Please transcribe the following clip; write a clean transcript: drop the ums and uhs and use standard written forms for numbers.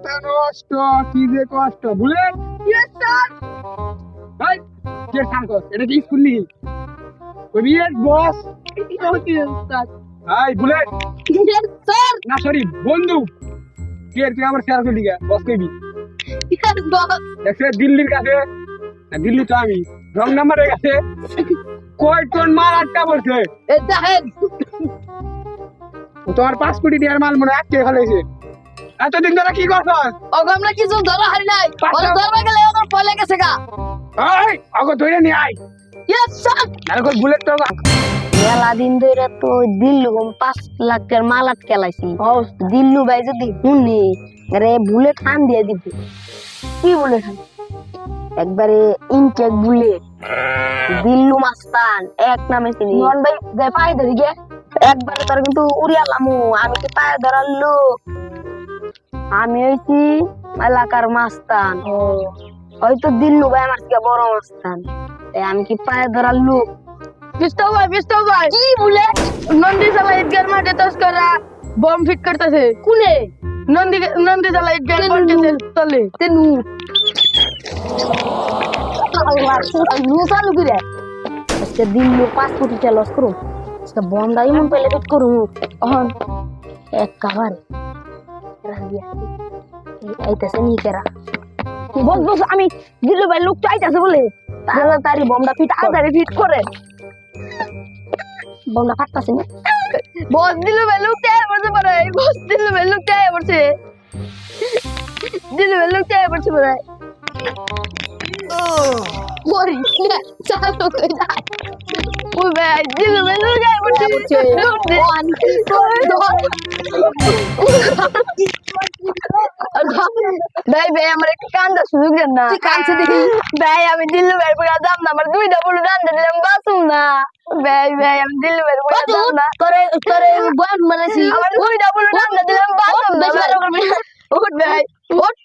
কষ্ট কি যে কষ্ট বুলেট ইয়েস স্যার। ভাই কে সাংকস এটা কি স্কুল নি কবি এর বস ওকে স্যার। ভাই বুলেট ইয়েস স্যার। না সরি বন্ধু কে তুই আমার শেয়ার করলি গা বস কবি ইয়েস বস। দেখছে দিল্লির কাছে না দিল্লি তো আমি রং নাম্বারের কাছে কয় টন মাল আটকা পড়ছে এটা হেড। ও তোমার 5 কোটি টাকার মাল মনে আটকে ফেলেছে এতদিন ধরে কি করছ ওকে আমরা কিছু ধরা হারি নাই। ওকে ধরা গেলে ওকে পলে গেছে গা। এই আগো ধরে নি আই ইয়েস স্যার। আর কই বুলেট তো মেলা দিন ধরে তো দিল্লু 5 লাখ টাকার মাল আটকে লাইছি দিল্লু ভাই যদি শুনি আরে বুলেট টান দিয়ে দিব কি বলে খান? একবারে ইনটেক বুলেট দিল্লু মাস্তান এক নামে চিনি নন ভাই যাই পাই ধরি গে। একবারে তোর কিন্তু উড়িয়ালামু আমি কি পায়ে ধরার লোক আমি হইছি এলাকার মাস্তান হয়তো দিল্লু ভাই আমার থেকে বড় মাস্তান আমি কি পায়ে ধরার লোক পিস্তল ভাই কি বুলেট নন্দী সালা ঈদগার মাঠে তস্কররা বম ফিট করতেছে। কুলে নন্দী সালা ঈদগার মাঠে তলে তেনু আল্লাহ লু চালু করে আজকে দিল্লু 5 কোটি টাকা লস করুন আজকে বন্দাই মন পেলে পেট করুন অহন এক কাবার আইতাছে নি কেরা বস বস আমি দিল্লু ভাই লোক চাইতাছে বলে তাড়াতাড়ি বমটা ফিট করে বমটা ফাটতাছে না বস দিল ভাই লোক চাই পড়ছে পরে বস দিল ভাই লোক চাই পড়ছে দিল ভাই লোক চাই পড়ছে পরে ওরে চালো কই যা ওই ভাই দিল ভাই লোক চাই পড়ছে ভাই ভাই আমার একটা কান্দা সুযোগ দেন না তুই কাঁদছে দেখি। ভাই আমি দিল্লু ভাই পুরা দাম না আমার 2টা পুরো রান্দা দিলাম বাসুম না ভাই আমি দিল্লু ভাই পুরা দাম না তোরে তোরে বয়ান মানেছি আমার 2টা পুরো রান্দা দিলাম বাসুম না বেশি বার করবি না। উঠ ভাই উঠ